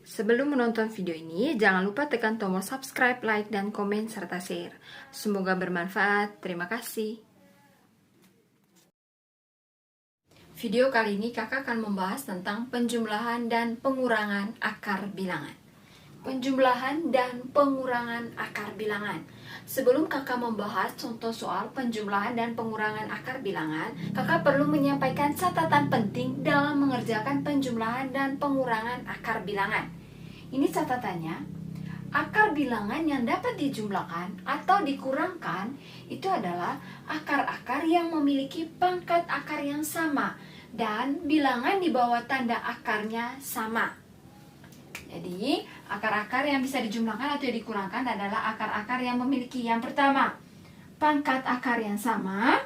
Sebelum menonton video ini, jangan lupa tekan tombol subscribe, like, dan komen, serta share. Semoga bermanfaat. Terima kasih. Video kali ini kakak akan membahas tentang penjumlahan dan pengurangan akar bilangan. Penjumlahan dan pengurangan akar bilangan. Sebelum kakak membahas contoh soal penjumlahan dan pengurangan akar bilangan, kakak perlu menyampaikan catatan penting dalam mengerjakan penjumlahan dan pengurangan akar bilangan. Ini catatannya, akar bilangan yang dapat dijumlahkan atau dikurangkan itu adalah akar-akar yang memiliki pangkat akar yang sama dan bilangan di bawah tanda akarnya sama. Jadi, akar-akar yang bisa dijumlahkan atau dikurangkan adalah akar-akar yang memiliki yang pertama, pangkat akar yang sama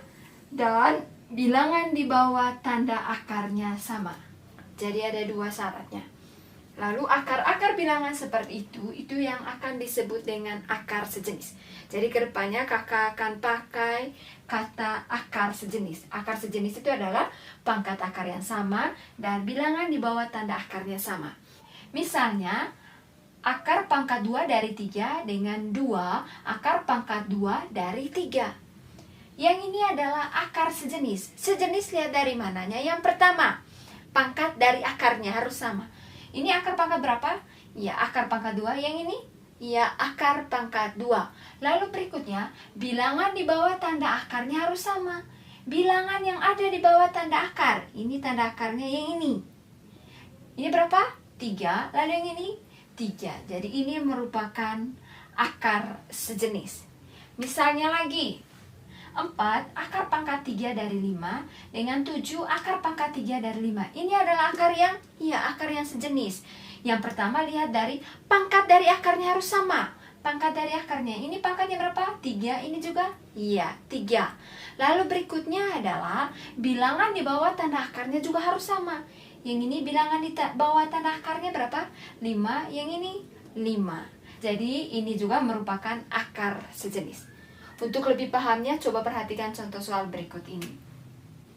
dan bilangan di bawah tanda akarnya sama. Jadi ada dua syaratnya. Lalu akar-akar bilangan seperti itu yang akan disebut dengan akar sejenis. Jadi kedepannya kakak akan pakai kata akar sejenis. Akar sejenis itu adalah pangkat akar yang sama dan bilangan di bawah tanda akarnya sama. Misalnya, akar pangkat 2 dari 3 dengan 2 akar pangkat 2 dari 3. Yang ini adalah akar sejenis. Sejenis lihat dari mananya. Yang pertama, pangkat dari akarnya harus sama. Ini akar pangkat berapa? Ya, akar pangkat 2. Yang ini? Ya, akar pangkat 2. Lalu berikutnya, bilangan di bawah tanda akarnya harus sama. Bilangan yang ada di bawah tanda akar. Ini tanda akarnya yang ini. Ini berapa? 3, lalu yang ini 3. Jadi ini merupakan akar sejenis. Misalnya lagi, 4 akar pangkat 3 dari 5 dengan 7 akar pangkat 3 dari 5. Ini adalah akar yang sejenis. Yang pertama lihat dari pangkat dari akarnya harus sama. Pangkat dari akarnya, ini pangkatnya berapa? 3, ini juga? Iya, 3. Lalu berikutnya adalah bilangan di bawah tanda akarnya juga harus sama. Yang ini bilangan di bawah tanda akarnya berapa? 5, yang ini 5. Jadi ini juga merupakan akar sejenis. Untuk lebih pahamnya, coba perhatikan contoh soal berikut ini.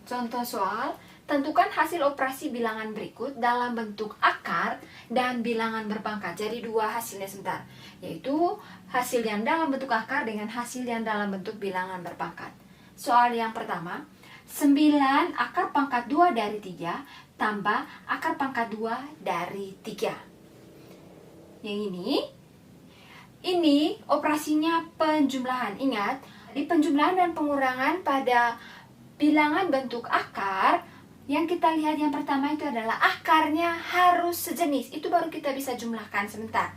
Contoh soal, tentukan hasil operasi bilangan berikut dalam bentuk akar dan bilangan berpangkat. Jadi dua hasilnya sebentar, yaitu hasil yang dalam bentuk akar dengan hasil yang dalam bentuk bilangan berpangkat. Soal yang pertama, 9 akar pangkat 2 dari 3 tambah akar pangkat 2 dari 3. Yang ini operasinya penjumlahan. Ingat, di penjumlahan dan pengurangan pada bilangan bentuk akar, yang kita lihat yang pertama itu adalah akarnya harus sejenis. Itu baru kita bisa jumlahkan sebentar.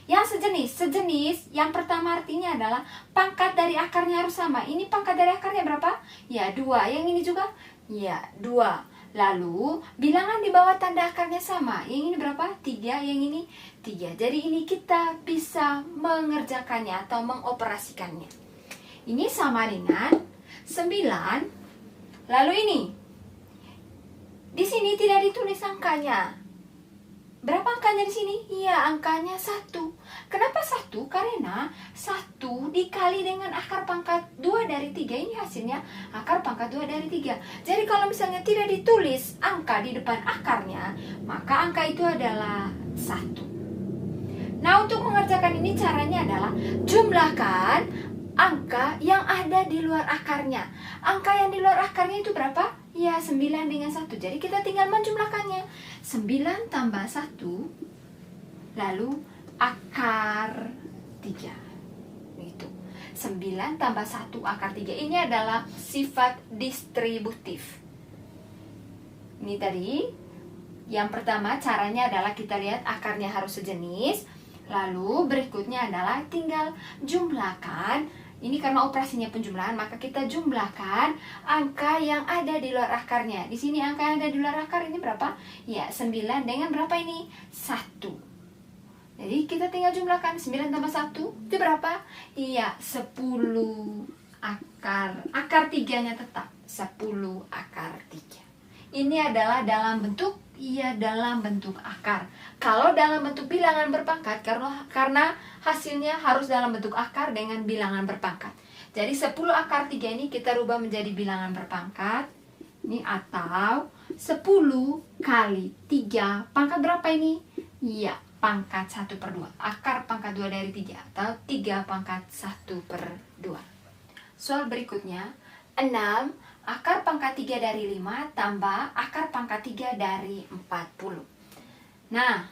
Yang sejenis, yang pertama artinya adalah pangkat dari akarnya harus sama. Ini pangkat dari akarnya berapa? Ya, 2. Yang ini juga? Ya, 2. Lalu, bilangan di bawah tanda akarnya sama. Yang ini berapa? 3, yang ini 3. Jadi ini kita bisa mengerjakannya atau mengoperasikannya. Ini sama dengan 9. Lalu ini. Di sini tidak ditulis angkanya. Berapa angkanya di sini? Iya, angkanya 1. Kenapa 1? Karena 1 dikali dengan akar pangkat 2 dari 3. Ini hasilnya akar pangkat 2 dari 3. Jadi kalau misalnya tidak ditulis angka di depan akarnya, maka angka itu adalah 1. Nah, untuk mengerjakan ini caranya adalah jumlahkan angka yang ada di luar akarnya. Angka yang di luar akarnya itu berapa? Ya, 9 dengan 1. Jadi kita tinggal menjumlahkannya. 9 tambah 1, lalu akar 3. Gitu. 9 tambah 1 akar 3. Ini adalah sifat distributif. Ini tadi. Yang pertama caranya adalah kita lihat akarnya harus sejenis. Lalu berikutnya adalah tinggal jumlahkan. Ini karena operasinya penjumlahan, maka kita jumlahkan angka yang ada di luar akarnya. Di sini angka yang ada di luar akar ini berapa? Ya, 9 dengan berapa ini? 1. Jadi kita tinggal jumlahkan 9 tambah 1 itu berapa? Iya, 10 akar. Akar 3-nya tetap 10 akar 3. Ini adalah dalam bentuk akar. Kalau dalam bentuk bilangan berpangkat, karena hasilnya harus dalam bentuk akar dengan bilangan berpangkat. Jadi 10 akar 3 ini kita rubah menjadi bilangan berpangkat. Ini atau 10 kali 3. Pangkat berapa ini? Iya, pangkat 1 per 2. Akar pangkat 2 dari 3 atau 3 pangkat 1 per 2. Soal berikutnya, 6 akar pangkat 3 dari 5 tambah akar pangkat 3 dari 40. Nah,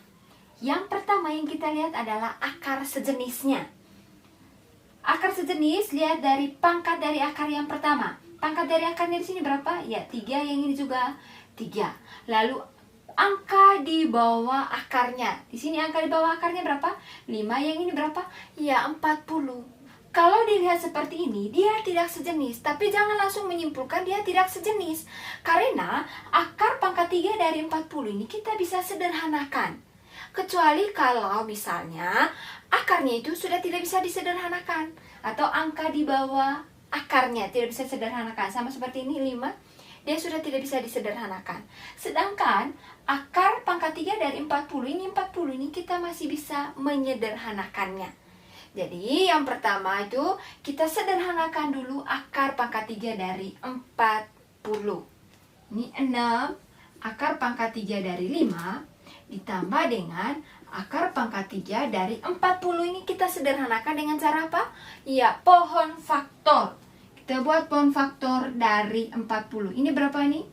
yang pertama yang kita lihat adalah akar sejenisnya. Akar sejenis, lihat dari pangkat dari akar yang pertama. Pangkat dari akarnya di sini berapa? Ya, 3, yang ini juga 3. Lalu angka di bawah akarnya. Di sini angka di bawah akarnya berapa? 5, yang ini berapa? Ya, 40. Kalau dilihat seperti ini, dia tidak sejenis. Tapi jangan langsung menyimpulkan dia tidak sejenis. Karena akar pangkat 3 dari 40 ini kita bisa sederhanakan. Kecuali kalau misalnya akarnya itu sudah tidak bisa disederhanakan. Atau angka di bawah akarnya tidak bisa disederhanakan. Sama seperti ini 5, dia sudah tidak bisa disederhanakan. Sedangkan akar pangkat 3 dari 40 ini kita masih bisa menyederhanakannya. Jadi yang pertama itu kita sederhanakan dulu akar pangkat 3 dari 40. Ini 6 akar pangkat 3 dari 5 ditambah dengan akar pangkat 3 dari 40. Ini kita sederhanakan dengan cara apa? Ya, pohon faktor. Kita buat pohon faktor dari 40. Ini berapa nih?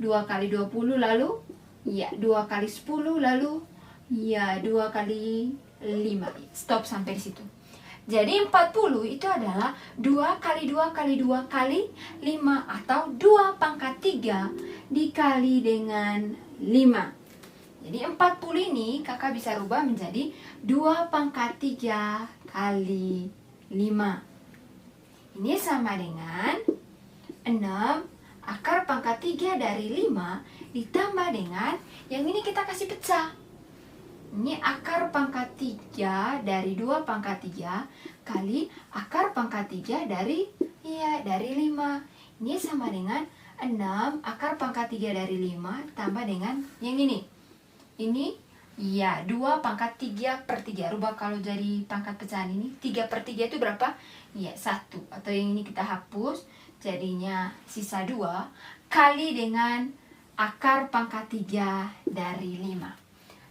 2 kali 20 lalu? Ya, 2 kali 10 lalu? Ya, 2 kali 5. Stop sampai di situ. Jadi 40 itu adalah 2 kali 2 kali 2 kali 5 atau 2 pangkat 3 dikali dengan 5. Jadi 40 ini kakak bisa rubah menjadi 2 pangkat 3 kali 5. Ini sama dengan 6 akar pangkat 3 dari 5 ditambah dengan yang ini kita kasih pecah. Ini akar pangkat 3 dari 2 pangkat 3 kali akar pangkat 3 dari 5. Ini sama dengan 6 akar pangkat 3 dari 5 tambah dengan yang ini. Ini 2 pangkat 3 per 3. Rubah kalau jadi pangkat pecahan ini. 3 per 3 itu berapa? 1. Atau yang ini kita hapus. Jadinya sisa 2 kali dengan akar pangkat 3 dari 5.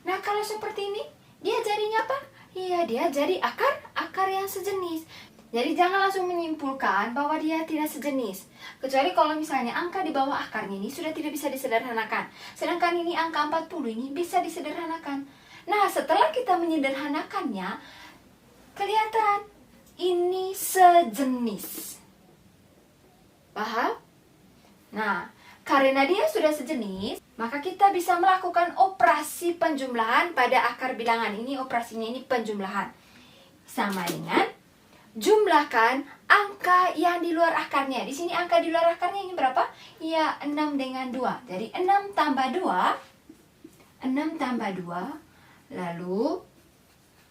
Nah, kalau seperti ini, dia jadinya apa? Iya, dia jadi akar yang sejenis. Jadi jangan langsung menyimpulkan bahwa dia tidak sejenis. Kecuali kalau misalnya angka di bawah akarnya ini sudah tidak bisa disederhanakan. Sedangkan ini angka 40 ini bisa disederhanakan. Nah, setelah kita menyederhanakannya, kelihatan ini sejenis. Paham? Nah, karena dia sudah sejenis, maka kita bisa melakukan operasi penjumlahan pada akar bilangan. Ini operasinya ini penjumlahan. Sama dengan jumlahkan angka yang di luar akarnya. Di sini angka di luar akarnya ini berapa? Ya, 6 dengan 2. Jadi 6 tambah 2. 6 tambah 2. Lalu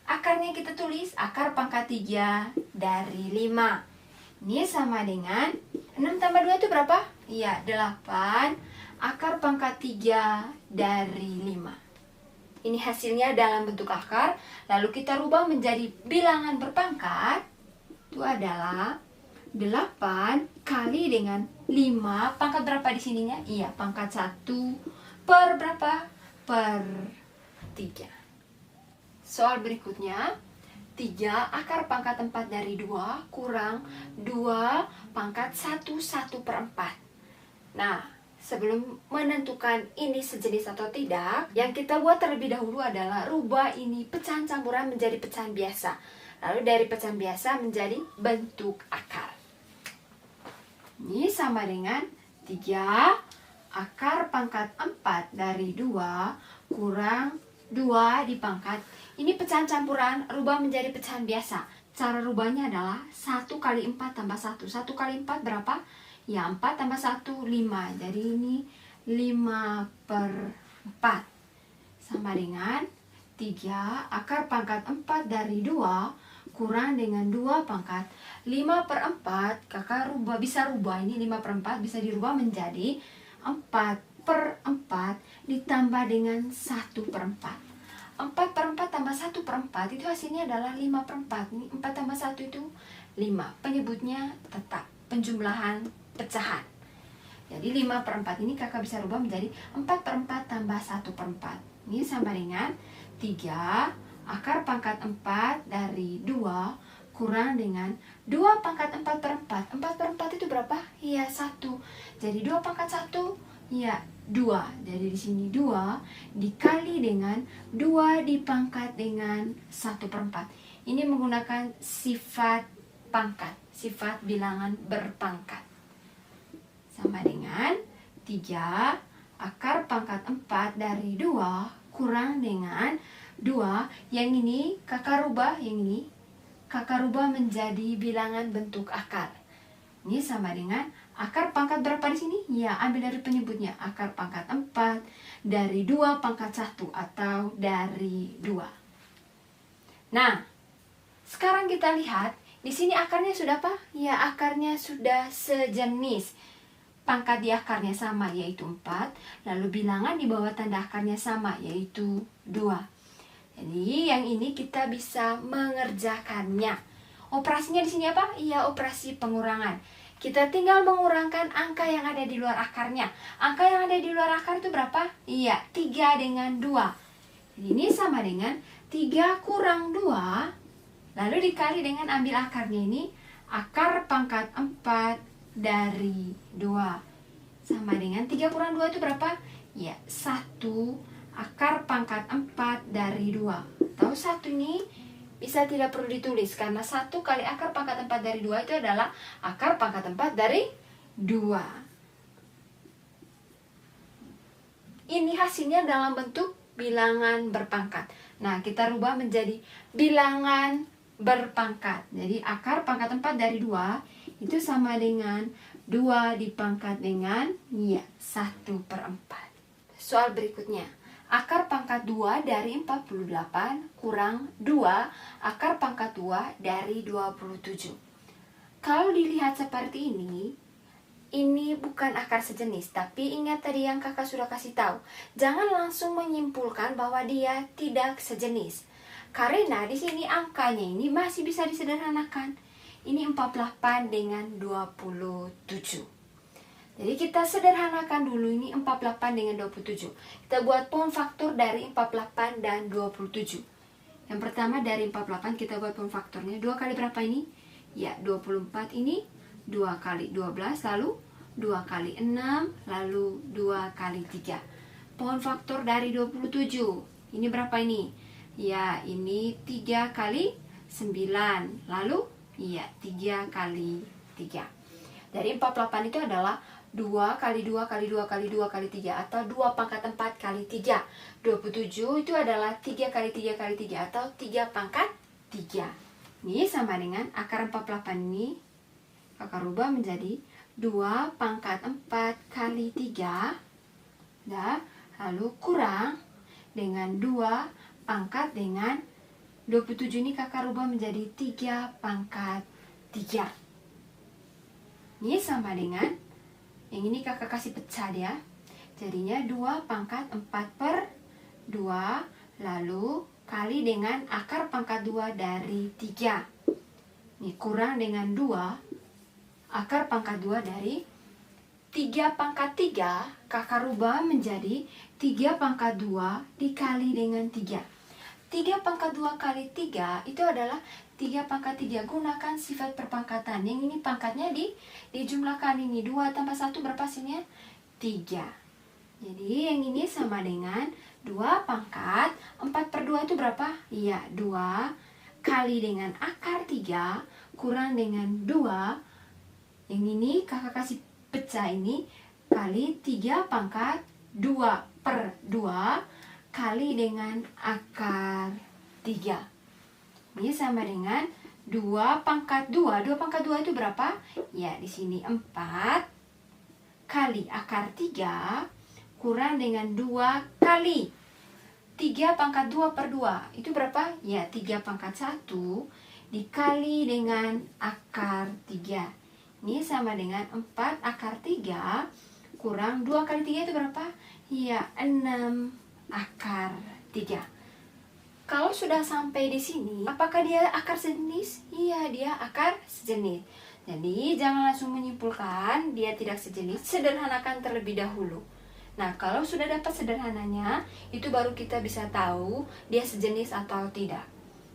akarnya kita tulis akar pangkat 3 dari 5. Ini sama dengan 6 tambah 2 itu berapa? Iya, 8 akar pangkat 3 dari 5. Ini hasilnya dalam bentuk akar. Lalu kita rubah menjadi bilangan berpangkat. Itu adalah 8 kali dengan 5. Pangkat berapa di sininya? Iya, pangkat 1 per berapa? Per 3. Soal berikutnya, 3 akar pangkat 4 dari 2 kurang 2 pangkat 1 per 4. Nah, sebelum menentukan ini sejenis atau tidak, yang kita buat terlebih dahulu adalah rubah ini pecahan campuran menjadi pecahan biasa. Lalu dari pecahan biasa menjadi bentuk akar. Ini sama dengan 3 akar pangkat 4 dari 2 kurang 2 dipangkat. Ini pecahan campuran, rubah menjadi pecahan biasa. Cara rubahnya adalah 1 kali 4 tambah 1. 1 kali 4 berapa? Ya, 4 tambah 1, 5. Jadi ini 5 per 4. Sama dengan 3 akar pangkat 4 dari 2 kurang dengan 2 pangkat 5 per 4. Kakak bisa rubah ini 5 per 4 bisa dirubah menjadi 4 per 4 ditambah dengan 1 per 4. 4 per 4 tambah 1 per 4 itu hasilnya adalah 5 per 4. Ini 4 tambah 1 itu 5. Penyebutnya tetap penjumlahan pecahan. Jadi 5 per 4 ini kakak bisa rubah menjadi 4 per 4 tambah 1 per 4. Ini sama dengan 3 akar pangkat 4 dari 2 kurang dengan 2 pangkat 4 per 4. 4 per 4 itu berapa? Ya 1. Jadi 2 pangkat 1, ya 2. Jadi di sini 2 dikali dengan 2 dipangkat dengan 1 per 4. Ini menggunakan sifat pangkat, sifat bilangan berpangkat. Sama dengan 3 akar pangkat 4 dari 2 kurang dengan 2. Yang ini kakak rubah, yang ini kakak rubah menjadi bilangan bentuk akar. Ini sama dengan akar pangkat berapa di sini? Ya, ambil dari penyebutnya. Akar pangkat 4 dari 2 pangkat 1 atau dari 2. Nah, sekarang kita lihat di sini akarnya sudah apa? Ya, akarnya sudah sejenis. Pangkat di akarnya sama, yaitu 4. Lalu bilangan di bawah tanda akarnya sama, yaitu 2. Jadi yang ini kita bisa mengerjakannya. Operasinya di sini apa? Iya, operasi pengurangan. Kita tinggal mengurangkan angka yang ada di luar akarnya. Angka yang ada di luar akar itu berapa? Iya, 3 dengan 2. Jadi ini sama dengan 3 kurang 2. Lalu dikali dengan ambil akarnya ini. Akar pangkat 4 dari 2. Sama dengan 3 kurang 2 itu berapa? Ya, 1 akar pangkat 4 dari 2. Atau 1 ini bisa tidak perlu ditulis, karena 1 kali akar pangkat 4 dari 2 itu adalah akar pangkat 4 dari 2. Ini hasilnya dalam bentuk bilangan berpangkat. Nah, kita rubah menjadi bilangan berpangkat. Jadi akar pangkat 4 dari 2 itu sama dengan 2 dipangkat dengan ya 1 per 4. Soal berikutnya. Akar pangkat 2 dari 48 kurang 2 akar pangkat 2 dari 27. Kalau dilihat seperti ini bukan akar sejenis. Tapi ingat tadi yang kakak sudah kasih tahu. Jangan langsung menyimpulkan bahwa dia tidak sejenis. Karena di sini angkanya ini masih bisa disederhanakan. Ini 48 dengan 27. Jadi kita sederhanakan dulu ini 48 dengan 27. Kita buat pohon faktor dari 48 dan 27. Yang pertama dari 48 kita buat pohon faktornya. 2 kali berapa ini? Ya, 24 ini 2 kali 12, lalu 2 kali 6, lalu 2 kali 3. Pohon faktor dari 27. Ini berapa ini? Ya, ini 3 kali 9. Lalu, ya 3 kali 3. Dari 48 itu adalah 2 kali 2 kali 2 kali 2 kali 3 atau 2 pangkat 4 kali 3. 27 itu adalah 3 kali 3 kali 3 atau 3 pangkat 3. Ini sama dengan akar 48 ini kakak rubah menjadi 2 pangkat 4 kali 3. Nah, lalu kurang dengan 2 pangkat dengan 27 ini kakak rubah menjadi 3 pangkat 3. Ini sama dengan yang ini kakak kasih pecah dia. Jadinya 2 pangkat 4 per 2. Lalu kali dengan akar pangkat 2 dari 3. Ini kurang dengan 2 akar pangkat 2 dari 3 pangkat 3. Kakak rubah menjadi 3 pangkat 2 dikali dengan 3. 3 pangkat 2 kali 3 itu adalah 3 pangkat 3. Gunakan sifat perpangkatan. Yang ini pangkatnya dijumlahkan ini. 2 tambah 1 berapa hasilnya? 3. Jadi yang ini sama dengan 2 pangkat 4 per 2 itu berapa? Iya, 2 kali dengan akar 3 kurang dengan 2. Yang ini kakak kasih pecah ini kali 3 pangkat 2 per 2 kali dengan akar 3. Ini sama dengan 2 pangkat 2. 2 pangkat 2 itu berapa? Ya, di sini 4 kali akar 3 kurang dengan 2 kali 3 pangkat 2 per 2. Itu berapa? Ya, 3 pangkat 1 dikali dengan akar 3. Ini sama dengan 4 akar 3 kurang 2 kali 3 itu berapa? Ya, 6 akar 3. Kalau sudah sampai di sini, apakah dia akar sejenis? Iya, dia akar sejenis. Jadi, jangan langsung menyimpulkan dia tidak sejenis. Sederhanakan terlebih dahulu. Nah, kalau sudah dapat sederhananya, itu baru kita bisa tahu dia sejenis atau tidak.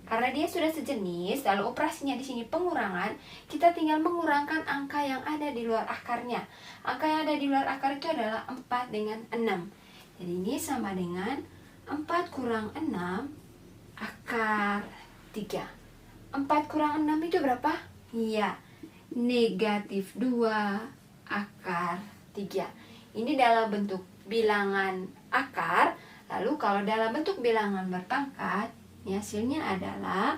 Karena dia sudah sejenis, lalu operasinya di sini pengurangan, kita tinggal mengurangkan angka yang ada di luar akarnya. Angka yang ada di luar akar itu adalah 4 dengan 6. Jadi ini sama dengan 4 kurang 6 akar 3. 4 kurang 6 itu berapa? Iya, negatif 2 akar 3. Ini dalam bentuk bilangan akar. Lalu kalau dalam bentuk bilangan berpangkat, hasilnya adalah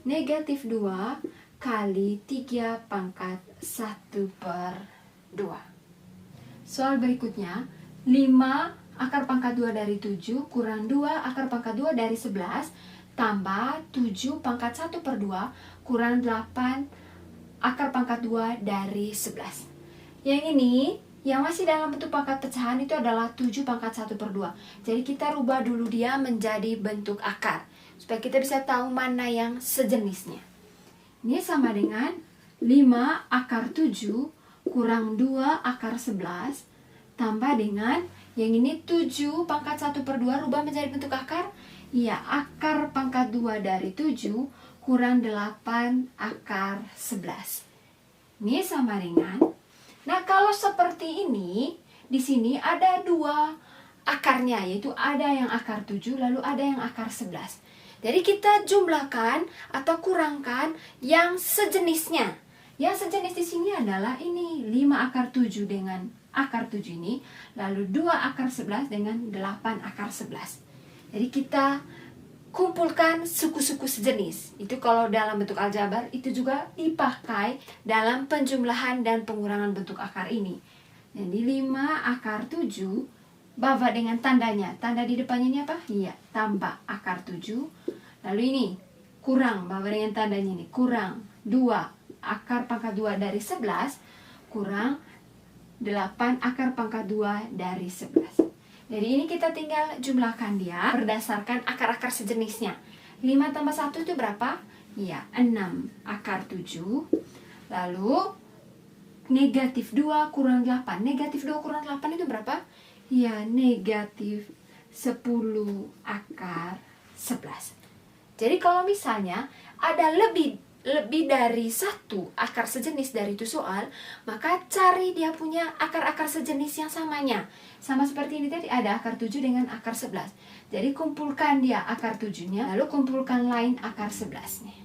negatif 2 kali 3 pangkat 1/2. Soal berikutnya, 5 akar pangkat 2 dari 7 kurang 2 akar pangkat 2 dari 11 tambah 7 pangkat 1/2 kurang 8 akar pangkat 2 dari 11. Yang ini, yang masih dalam bentuk pangkat pecahan itu adalah 7 pangkat 1/2. Jadi kita rubah dulu dia menjadi bentuk akar, supaya kita bisa tahu mana yang sejenisnya. Ini sama dengan 5 akar 7 kurang 2 akar 11 tambah dengan yang ini 7 pangkat 1/2 rubah menjadi bentuk akar. Iya, akar pangkat 2 dari 7 kurang 8 akar 11. Ini sama dengan, nah kalau seperti ini, di sini ada 2 akarnya, yaitu ada yang akar 7 lalu ada yang akar 11. Jadi kita jumlahkan atau kurangkan yang sejenisnya. Yang sejenis di sini adalah ini 5 akar 7 dengan akar 7 ini, lalu 2 akar 11 dengan 8 akar 11. Jadi kita kumpulkan suku-suku sejenis. Itu kalau dalam bentuk aljabar, itu juga dipakai dalam penjumlahan dan pengurangan bentuk akar ini. Jadi 5 akar 7 bawa dengan tandanya. Tanda di depannya ini apa? Iya, tambah akar 7. Lalu ini kurang, bawa dengan tandanya ini. Kurang 2 akar pangkat 2 dari 11 kurang 8 akar pangkat 2 dari 11. Jadi ini kita tinggal jumlahkan dia berdasarkan akar-akar sejenisnya. 5 tambah 1 itu berapa? Iya, 6 akar 7. Lalu negatif 2 kurang 8. Negatif 2 kurang 8 itu berapa? Ya, negatif 10 akar 11. Jadi kalau misalnya ada lebih dari 1 akar sejenis dari itu soal, maka cari dia punya akar-akar sejenis yang samanya. Sama seperti ini tadi, ada akar 7 dengan akar 11. Jadi kumpulkan dia akar 7-nya, lalu kumpulkan lain akar 11-nya.